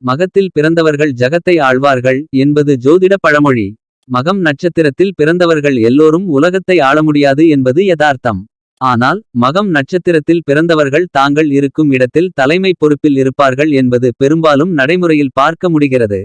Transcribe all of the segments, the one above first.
மகத்தில் பிறந்தவர்கள் ஜகத்தை ஆழ்வார்கள் என்பது ஜோதிட பழமொழி. மகம் நட்சத்திரத்தில் பிறந்தவர்கள் எல்லோரும் உலகத்தை ஆள முடியாது என்பது யதார்த்தம். ஆனால் மகம் நட்சத்திரத்தில் பிறந்தவர்கள் தாங்கள் இருக்கும் இடத்தில் தலைமை பொறுப்பில் இருப்பார்கள் என்பது பெரும்பாலும் நடைமுறையில் பார்க்க முடிகிறது.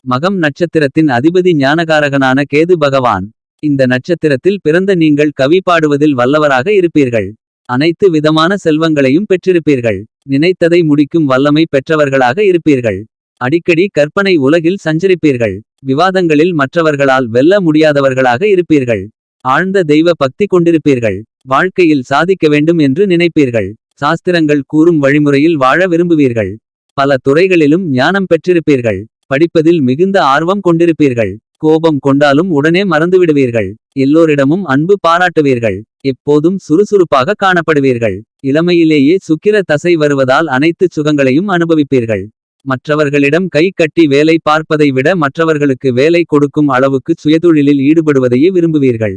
மகம் நட்சத்திரத்தின் அதிபதி ஞானகாரகனான கேது பகவான். இந்த நட்சத்திரத்தில் பிறந்த நீங்கள் கவி பாடுவதில் வல்லவராக இருப்பீர்கள். அனைத்து விதமான செல்வங்களையும் பெற்றிருப்பீர்கள். நினைத்ததை முடிக்கும் வல்லமை பெற்றவர்களாக இருப்பீர்கள். அடிக்கடி கற்பனை உலகில் சஞ்சரிப்பீர்கள். விவாதங்களில் மற்றவர்களால் வெல்ல முடியாதவர்களாக இருப்பீர்கள். ஆழ்ந்த தெய்வ பக்தி கொண்டிருப்பீர்கள். வாழ்க்கையில் சாதிக்க வேண்டும் என்று நினைப்பீர்கள். சாஸ்திரங்கள் கூறும் வழிமுறையில் வாழ விரும்புவீர்கள். பல துறைகளிலும் ஞானம் பெற்றிருப்பீர்கள். படிப்பதில் மிகுந்த ஆர்வம் கொண்டிருப்பீர்கள். கோபம் கொண்டாலும் உடனே மறந்துவிடுவீர்கள். எல்லோரிடமும் அன்பு பாராட்டுவீர்கள். எப்போதும் சுறுசுறுப்பாக காணப்படுவீர்கள். இளமையிலேயே சுக்கிர தசை வருவதால் அனைத்து சுகங்களையும் அனுபவிப்பீர்கள். மற்றவர்களிடம் கை கட்டி வேலை பார்ப்பதை விட மற்றவர்களுக்கு வேலை கொடுக்கும் அளவுக்கு சுயதொழிலில் ஈடுபடுவதையே விரும்புவீர்கள்.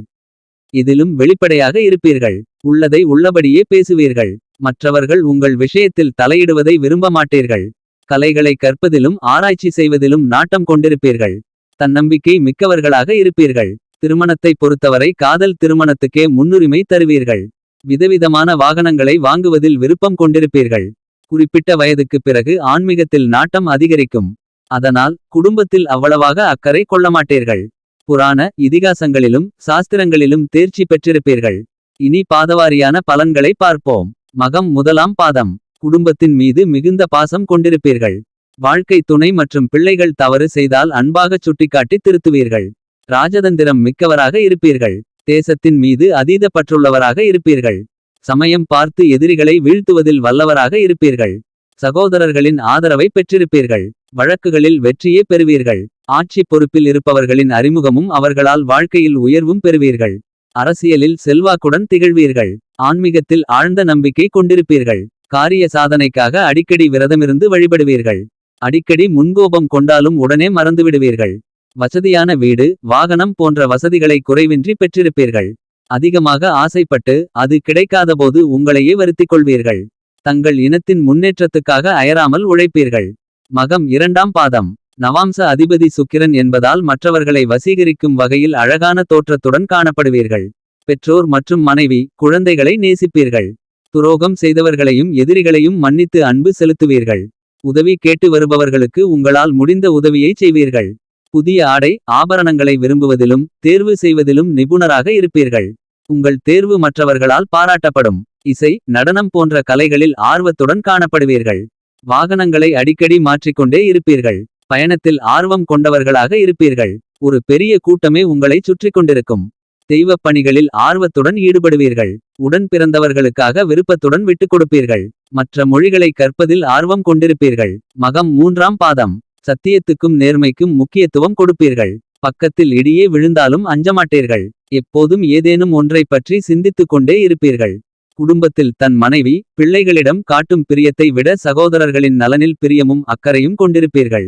இதிலும் வெளிப்படையாக இருப்பீர்கள். உள்ளதை உள்ளபடியே பேசுவீர்கள். மற்றவர்கள் உங்கள் விஷயத்தில் தலையிடுவதை விரும்ப மாட்டீர்கள். கலைகளை கற்பதிலும் ஆராய்ச்சி செய்வதிலும் நாட்டம் கொண்டிருப்பீர்கள். தன்னம்பிக்கை மிக்கவர்களாக இருப்பீர்கள். திருமணத்தை பொறுத்தவரை காதல் திருமணத்துக்கே முன்னுரிமை தருவீர்கள். விதவிதமான வாகனங்களை வாங்குவதில் விருப்பம் கொண்டிருப்பீர்கள். குறிப்பிட்ட வயதுக்கு பிறகு ஆன்மீகத்தில் நாட்டம் அதிகரிக்கும். அதனால் குடும்பத்தில் அவ்வளவாக அக்கறை கொள்ளமாட்டீர்கள். புராண இதிகாசங்களிலும் சாஸ்திரங்களிலும் தேர்ச்சி பெற்றிருப்பீர்கள். இனி பாதவாரியான பலன்களை பார்ப்போம். மகம் முதலாம் பாதம். குடும்பத்தின் மீது மிகுந்த பாசம் கொண்டிருப்பீர்கள். வாழ்க்கை துணை மற்றும் பிள்ளைகள் தவறு செய்தால் அன்பாகச் சுட்டிக்காட்டி திருத்துவீர்கள். ராஜதந்திரம் மிக்கவராக இருப்பீர்கள். தேசத்தின் மீது அதீத பற்றுள்ளவராக இருப்பீர்கள். சமயம் பார்த்து எதிரிகளை வீழ்த்துவதில் வல்லவராக இருப்பீர்கள். சகோதரர்களின் ஆதரவை பெற்றிருப்பீர்கள். வழக்குகளில் வெற்றியே பெறுவீர்கள். ஆட்சி பொறுப்பில் இருப்பவர்களின் அறிமுகமும் அவர்களால் வாழ்க்கையில் உயர்வும் பெறுவீர்கள். அரசியலில் செல்வாக்குடன் திகழ்வீர்கள். ஆன்மீகத்தில் ஆழ்ந்த நம்பிக்கை கொண்டிருப்பீர்கள். காரிய சாதனைக்காக அடிக்கடி விரதமிருந்து வழிபடுவீர்கள். அடிக்கடி முன்கோபம் கொண்டாலும் உடனே மறந்துவிடுவீர்கள். வசதியான வீடு வாகனம் போன்ற வசதிகளை குறைவின்றி பெற்றிருப்பீர்கள். அதிகமாக ஆசைப்பட்டு அது கிடைக்காதபோது உங்களையே வருத்திக் கொள்வீர்கள். தங்கள் இனத்தின் முன்னேற்றத்துக்காக அயராமல் உழைப்பீர்கள். மகம் இரண்டாம் பாதம். நவாம்ச அதிபதி சுக்கிரன் என்பதால் மற்றவர்களை வசீகரிக்கும் வகையில் அழகான தோற்றத்துடன் காணப்படுவீர்கள். பெற்றோர் மற்றும் மனைவி குழந்தைகளை நேசிப்பீர்கள். துரோகம் செய்தவர்களையும் எதிரிகளையும் மன்னித்து அன்பு செலுத்துவீர்கள். உதவி கேட்டு வருபவர்களுக்கு உங்களால் முடிந்த உதவியை செய்வீர்கள். புதிய ஆடை ஆபரணங்களை விரும்புவதிலும் தேர்வு செய்வதிலும் நிபுணராக இருப்பீர்கள். உங்கள் தேர்வு மற்றவர்களால் பாராட்டப்படும். இசை நடனம் போன்ற கலைகளில் ஆர்வத்துடன் காணப்படுவீர்கள். வாகனங்களை அடிக்கடி மாற்றிக்கொண்டே இருப்பீர்கள். பயணத்தில் ஆர்வம் கொண்டவர்களாக இருப்பீர்கள். ஒரு பெரிய கூட்டமே உங்களை சுற்றி கொண்டிருக்கும். தெய்வப் பணிகளில் ஆர்வத்துடன் ஈடுபடுவீர்கள். உடன் பிறந்தவர்களுக்காக விருப்பத்துடன் விட்டுக் கொடுப்பீர்கள். மற்ற மொழிகளை கற்பதில் ஆர்வம் கொண்டிருப்பீர்கள். மகம் மூன்றாம் பாதம். சத்தியத்துக்கும் நேர்மைக்கும் முக்கியத்துவம் கொடுப்பீர்கள். பக்கத்தில் இடியே விழுந்தாலும் அஞ்சமாட்டீர்கள். எப்போதும் ஏதேனும் ஒன்றை பற்றி சிந்தித்துக் கொண்டே இருப்பீர்கள். குடும்பத்தில் தன் மனைவி பிள்ளைகளிடம் காட்டும் பிரியத்தை விட சகோதரர்களின் நலனில் பிரியமும் அக்கறையும் கொண்டிருப்பீர்கள்.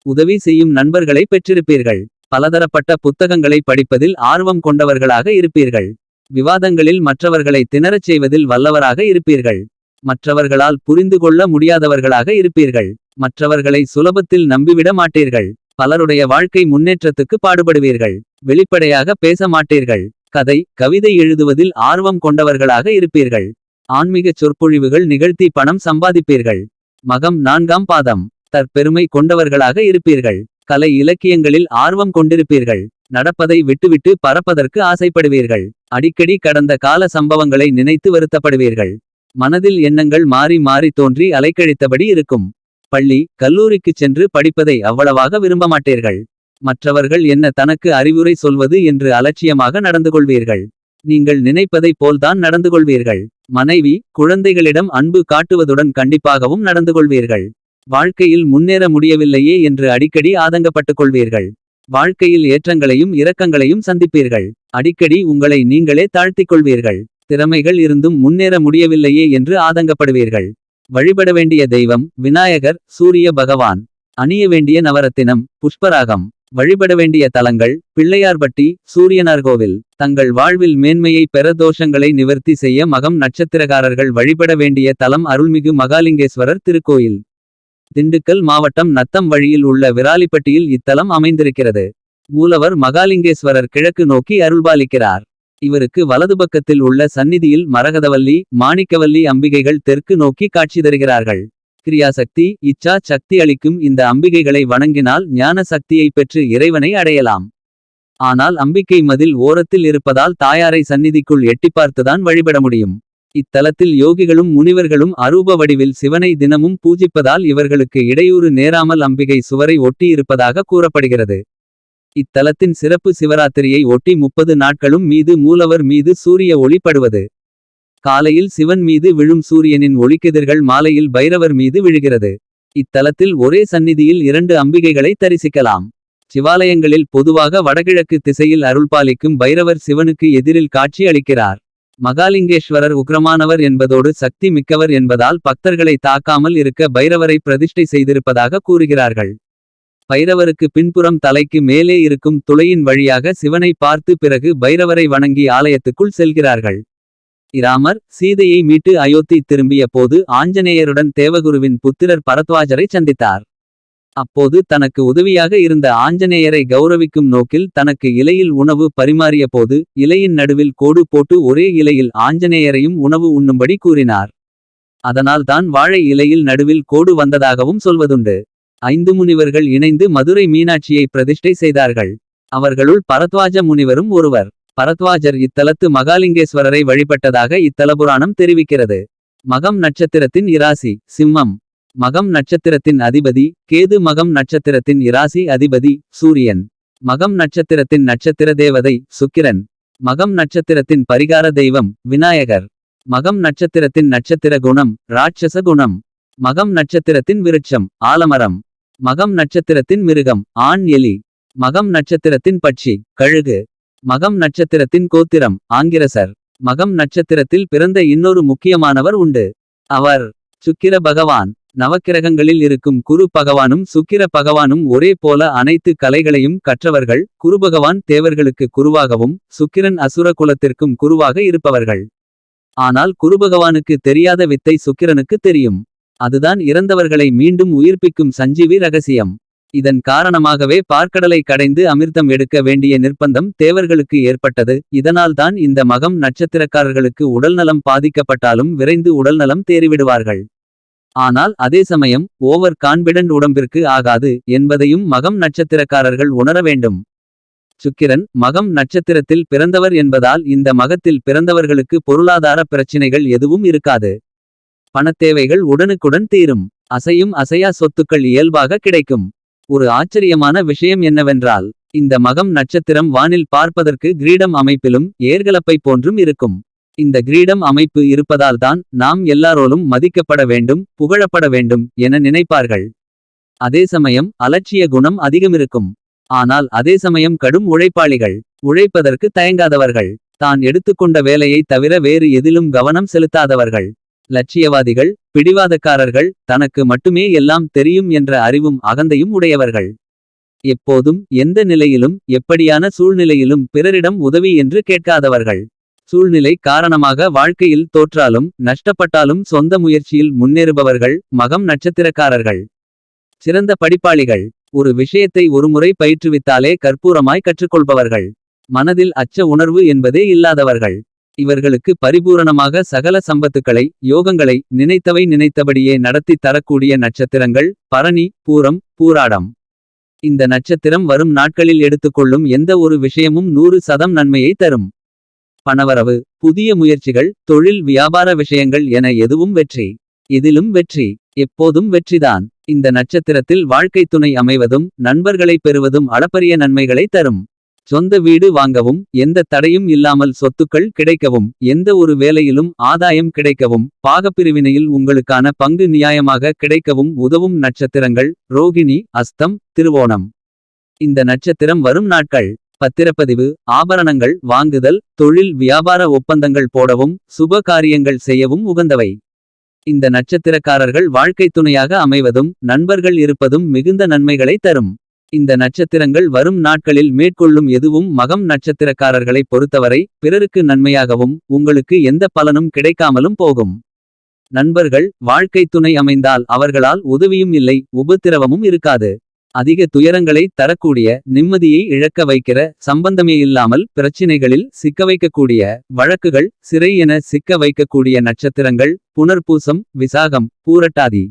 உதவி செய்யும் நண்பர்களை பெற்றிருப்பீர்கள். பலதரப்பட்ட புத்தகங்களை படிப்பதில் ஆர்வம் கொண்டவர்களாக இருப்பீர்கள். விவாதங்களில் மற்றவர்களை திணறச் செய்வதில் வல்லவராக இருப்பீர்கள். மற்றவர்களால் புரிந்து கொள்ள முடியாதவர்களாக இருப்பீர்கள். மற்றவர்களை சுலபத்தில் நம்பிவிட மாட்டீர்கள். பலருடைய வாழ்க்கை முன்னேற்றத்துக்கு பாடுபடுவீர்கள். வெளிப்படையாக பேச மாட்டீர்கள். கதை கவிதை எழுதுவதில் ஆர்வம் கொண்டவர்களாக இருப்பீர்கள். ஆன்மீக சொற்பொழிவுகள் நிகழ்த்தி பணம் சம்பாதிப்பீர்கள். மகம் நான்காம் பாதம். தற்பெருமை கொண்டவர்களாக இருப்பீர்கள். கலை இலக்கியங்களில் ஆர்வம் கொண்டிருப்பீர்கள். நடப்பதை விட்டுவிட்டு பறப்பதற்கு ஆசைப்படுவீர்கள். அடிக்கடி கடந்த கால சம்பவங்களை நினைத்து வருத்தப்படுவீர்கள். மனதில் எண்ணங்கள் மாறி மாறி தோன்றி அலைக்கழித்தபடி இருக்கும். பள்ளி கல்லூரிக்குச் சென்று படிப்பதை அவ்வளவாக விரும்பமாட்டீர்கள். மற்றவர்கள் என்ன தனக்கு அறிவுரை சொல்வது என்று அலட்சியமாக நடந்து கொள்வீர்கள். நீங்கள் நினைப்பதைப் போல்தான் நடந்து கொள்வீர்கள். மனைவி குழந்தைகளிடம் அன்பு காட்டுவதுடன் கண்டிப்பாகவும் நடந்து கொள்வீர்கள். வாழ்க்கையில் முன்னேற முடியவில்லையே என்று அடிக்கடி ஆதங்கப்பட்டுக் கொள்வீர்கள். வாழ்க்கையில் ஏற்றங்களையும் இரக்கங்களையும் சந்திப்பீர்கள். அடிக்கடி உங்களை நீங்களே தாழ்த்திக் கொள்வீர்கள். திறமைகள் இருந்தும் முன்னேற முடியவில்லையே என்று ஆதங்கப்படுவீர்கள். வழிபட வேண்டிய தெய்வம் விநாயகர் சூரிய பகவான். அணிய வேண்டிய நவரத்தினம் புஷ்பராகம். வழிபட வேண்டிய தலங்கள் பிள்ளையார்பட்டி சூரியனார்கோவில். தங்கள் வாழ்வில் மேன்மையை பெற தோஷங்களை நிவர்த்தி செய்ய மகம் நட்சத்திரக்காரர்கள் வழிபட வேண்டிய தலம் அருள்மிகு மகாலிங்கேஸ்வரர் திருக்கோயில். திண்டுக்கல் மாவட்டம் நத்தம் வழியில் உள்ள விராலிப்பட்டியில் இத்தலம் அமைந்திருக்கிறது. மூலவர் மகாலிங்கேஸ்வரர் கிழக்கு நோக்கி அருள்பாலிக்கிறார். இவருக்கு வலது பக்கத்தில் உள்ள சந்நிதியில் மரகதவல்லி மாணிக்கவல்லி அம்பிகைகள் தெற்கு நோக்கி காட்சி தருகிறார்கள். கிரியாசக்தி இச்சா சக்தி அளிக்கும் இந்த அம்பிகைகளை வணங்கினால் ஞான சக்தியை பெற்று இறைவனை அடையலாம். ஆனால் அம்பிகை மதில் ஓரத்தில் இருப்பதால் தாயாரை சந்நிதிக்குள் எட்டிப்பார்த்துதான் வழிபட முடியும். இத்தலத்தில் யோகிகளும் முனிவர்களும் அரூப வடிவில் சிவனை தினமும் பூஜிப்பதால் இவர்களுக்கு இடையூறு நேராமல் அம்பிகை சுவரை ஒட்டி இருப்பதாக கூறப்படுகிறது. இத்தலத்தின் சிறப்பு சிவராத்திரியை ஒட்டி 30 நாட்களும் மீது மூலவர் மீது சூரிய ஒளி படுவது. காலையில் சிவன் மீது விழும் சூரியனின் ஒளிக்கதிர்கள் மாலையில் பைரவர் மீது விழுகிறது. இத்தலத்தில் ஒரே சந்நிதியில் 2 அம்பிகைகளை தரிசிக்கலாம். சிவாலயங்களில் பொதுவாக வடகிழக்கு திசையில் அருள்பாலிக்கும் பைரவர் சிவனுக்கு எதிரில் காட்சி அளிக்கிறார். மகாலிங்கேஸ்வரர் உக்ரமானவர் என்பதோடு சக்தி மிக்கவர் என்பதால் பக்தர்களை தாக்காமல் இருக்க பைரவரை பிரதிஷ்டை செய்திருப்பதாக கூறுகிறார்கள். பைரவருக்கு பின்புறம் தலைக்கு மேலே இருக்கும் துளையின் வழியாக சிவனை பார்த்து பிறகு பைரவரை வணங்கி ஆலயத்துக்குள் செல்கிறார்கள். இராமர் சீதையை மீட்டு அயோத்தி திரும்பிய போது ஆஞ்சநேயருடன் தேவகுருவின் புத்திரர் பரத்வாஜரை சந்தித்தார். அப்போது தனக்கு உதவியாக இருந்த ஆஞ்சநேயரை கௌரவிக்கும் நோக்கில் தனக்கு இலையில் உணவு பரிமாறிய போது இலையின் நடுவில் கோடு போட்டு ஒரே இலையில் ஆஞ்சநேயரையும் உணவு உண்ணும்படி கூறினார். அதனால் தான் வாழை இலையில் நடுவில் கோடு வந்ததாகவும் சொல்வதுண்டு. 5 முனிவர்கள் இணைந்து மதுரை மீனாட்சியை பிரதிஷ்டை செய்தார்கள். அவர்களுள் பரத்வாஜ முனிவரும் ஒருவர். பரத்வாஜர் இத்தலத்து மகாலிங்கேஸ்வரரை வழிபட்டதாக இத்தலபுராணம் தெரிவிக்கிறது. மகம் நட்சத்திரத்தின் இராசி சிம்மம். மகம் நட்சத்திரத்தின் அதிபதி கேது. மகம் நட்சத்திரத்தின் இராசி அதிபதி சூரியன். மகம் நட்சத்திரத்தின் நட்சத்திர தேவதை சுக்கிரன். மகம் நட்சத்திரத்தின் பரிகார தெய்வம் விநாயகர். மகம் நட்சத்திரத்தின் நட்சத்திர குணம் ராட்சச குணம். மகம் நட்சத்திரத்தின் விருட்சம் ஆலமரம். மகம் நட்சத்திரத்தின் மிருகம் ஆண் எலி. மகம் நட்சத்திரத்தின் பட்சி கழுகு. மகம் நட்சத்திரத்தின் கோத்திரம் ஆங்கிரசர். மகம் நட்சத்திரத்தில் பிறந்த இன்னொரு முக்கியமானவர் உண்டு. அவர் சுக்கிர பகவான். நவக்கிரகங்களில் இருக்கும் குரு பகவானும் சுக்கிர பகவானும் ஒரே போல அனைத்து கலைகளையும் கற்றவர்கள். குருபகவான் தேவர்களுக்கு குருவாகவும் சுக்கிரன் அசுர குலத்திற்கும் குருவாக இருப்பவர்கள். ஆனால் குருபகவானுக்கு தெரியாத வித்தை சுக்கிரனுக்கு தெரியும். அதுதான் இறந்தவர்களை மீண்டும் உயிர்ப்பிக்கும் சஞ்சீவி ரகசியம். இதன் காரணமாகவே பார்க்கடலை கடைந்து அமிர்தம் எடுக்க வேண்டிய நிர்பந்தம் தேவர்களுக்கு ஏற்பட்டது. இதனால்தான் இந்த மகம் நட்சத்திரக்காரர்களுக்கு உடல்நலம் பாதிக்கப்பட்டாலும் விரைந்து உடல்நலம் தேறிவிடுவார்கள். ஆனால் அதே சமயம் ஓவர் கான்பிடன்ட் உடம்பிற்கு ஆகாது என்பதையும் மகம் நட்சத்திரக்காரர்கள் உணர வேண்டும். சுக்கிரன் மகம் நட்சத்திரத்தில் பிறந்தவர் என்பதால் இந்த மகத்தில் பிறந்தவர்களுக்கு பொருளாதார பிரச்சினைகள் எதுவும் இருக்காது. பணத்தேவைகள் உடனுக்குடன் தீரும். அசையும் அசையா சொத்துக்கள் இயல்பாக கிடைக்கும். ஒரு ஆச்சரியமான விஷயம் என்னவென்றால் இந்த மகம் நட்சத்திரம் வானில் பார்ப்பதற்கு கிரீடம் அமைப்பிலும் ஏர்கலப்பை போன்றும் இருக்கும். இந்த கிரீடம் அமைப்பு இருப்பதால்தான் நாம் எல்லாரோலும் மதிக்கப்பட வேண்டும் புகழப்பட வேண்டும் என நினைப்பார்கள். அதே சமயம் அலட்சிய குணம் அதிகமிருக்கும். ஆனால் அதே சமயம் கடும் உழைப்பாளிகள். உழைப்பதற்கு தயங்காதவர்கள். தான் எடுத்துக்கொண்ட வேலையை தவிர வேறு எதிலும் கவனம் செலுத்தாதவர்கள். லட்சியவாதிகள் பிடிவாதக்காரர்கள். தனக்கு மட்டுமே எல்லாம் தெரியும் என்ற அறிவும் அகந்தையும் உடையவர்கள். எப்போதும் எந்த நிலையிலும் எப்படியான சூழ்நிலையிலும் பிறரிடம் உதவி என்று கேட்காதவர்கள். சூழ்நிலை காரணமாக வாழ்க்கையில் தோற்றாலும் நஷ்டப்பட்டாலும் சொந்த முயற்சியில் முன்னேறுபவர்கள் மகம் நட்சத்திரக்காரர்கள். சிறந்த படிப்பாளிகள். ஒரு விஷயத்தை ஒருமுறை பயிற்றுவித்தாலே கற்பூரமாய் கற்றுக்கொள்பவர்கள். மனதில் அச்ச உணர்வு என்பதே இல்லாதவர்கள். இவர்களுக்கு பரிபூரணமாக சகல சம்பத்துக்களை யோகங்களை நினைத்தவை நினைத்தபடியே நடத்தி தரக்கூடிய நட்சத்திரங்கள் பரணி பூரம் பூராடம். இந்த நட்சத்திரம் வரும் நாட்களில் எடுத்துக்கொள்ளும் எந்த ஒரு விஷயமும் 100% நன்மையை தரும். பணவரவு புதிய முயற்சிகள் தொழில் வியாபார விஷயங்கள் என எதுவும் வெற்றி. இதிலும் வெற்றி எப்போதும் வெற்றிதான். இந்த நட்சத்திரத்தில் வாழ்க்கை துணை அமைவதும் நண்பர்களை பெறுவதும் அளப்பரிய நன்மைகளை தரும். சொந்த வீடு வாங்கவும் எந்த தடையும் இல்லாமல் சொத்துக்கள் கிடைக்கவும் எந்த ஒரு வேலையிலும் ஆதாயம் கிடைக்கவும் பாகப்பிரிவினையில் உங்களுக்கான பங்கு நியாயமாக கிடைக்கவும் உதவும் நட்சத்திரங்கள் ரோகிணி அஸ்தம் திருவோணம். இந்த நட்சத்திரம் வரும் நாட்கள் பத்திரப்பதிவு ஆபரணங்கள் வாங்குதல் தொழில் வியாபார ஒப்பந்தங்கள் போடவும் சுப காரியங்கள் செய்யவும் உகந்தவை. இந்த நட்சத்திரக்காரர்கள் வாழ்க்கை துணையாக அமைவதும் நண்பர்கள் இருப்பதும் மிகுந்த நன்மைகளை தரும். இந்த நட்சத்திரங்கள் வரும் நாட்களில் மேற்கொள்ளும் எதுவும் மகம் நட்சத்திரக்காரர்களை பொறுத்தவரை பிறருக்கு நன்மையாகவும் உங்களுக்கு எந்த பலனும் கிடைக்காமலும் போகும். நண்பர்கள் வாழ்க்கைத் துணை அமைந்தால் அவர்களால் உதவியும் இல்லை உபத்திரவமும் இருக்காது. அதிக துயரங்களை தரக்கூடிய நிம்மதியை இழக்க வைக்கிற சம்பந்தமே இல்லாமல் பிரச்சினைகளில் சிக்க வைக்கக்கூடிய வழக்குகள் சிறை என சிக்க வைக்கக்கூடிய நட்சத்திரங்கள் புனர்பூசம் விசாகம் பூரட்டாதி.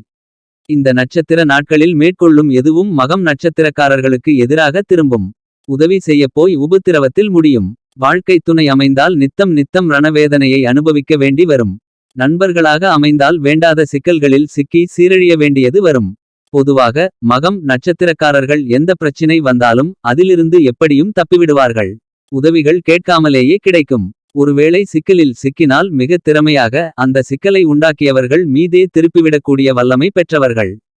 இந்த நட்சத்திர நாட்களில் மேற்கொள்ளும் எதுவும் மகம் நட்சத்திரக்காரர்களுக்கு எதிராக திரும்பும். உதவி செய்யப் போய் உபத்திரவத்தில் முடியும். வாழ்க்கைத் துணை அமைந்தால் நித்தம் நித்தம் ரணவேதனையை அனுபவிக்க வேண்டி வரும். நண்பர்களாக அமைந்தால் வேண்டாத சிக்கல்களில் சிக்கி சீரழிய வேண்டியது வரும். பொதுவாக மகம் நட்சத்திரக்காரர்கள் எந்த பிரச்சினை வந்தாலும் அதிலிருந்து எப்படியும் தப்பிவிடுவார்கள். உதவிகள் கேட்காமலேயே கிடைக்கும். ஒருவேளை சிக்கலில் சிக்கினால் மிக திறமையாக அந்த சிக்கலை உண்டாக்கியவர்கள் மீதே திருப்பிவிடக்கூடிய வல்லமை பெற்றவர்கள்.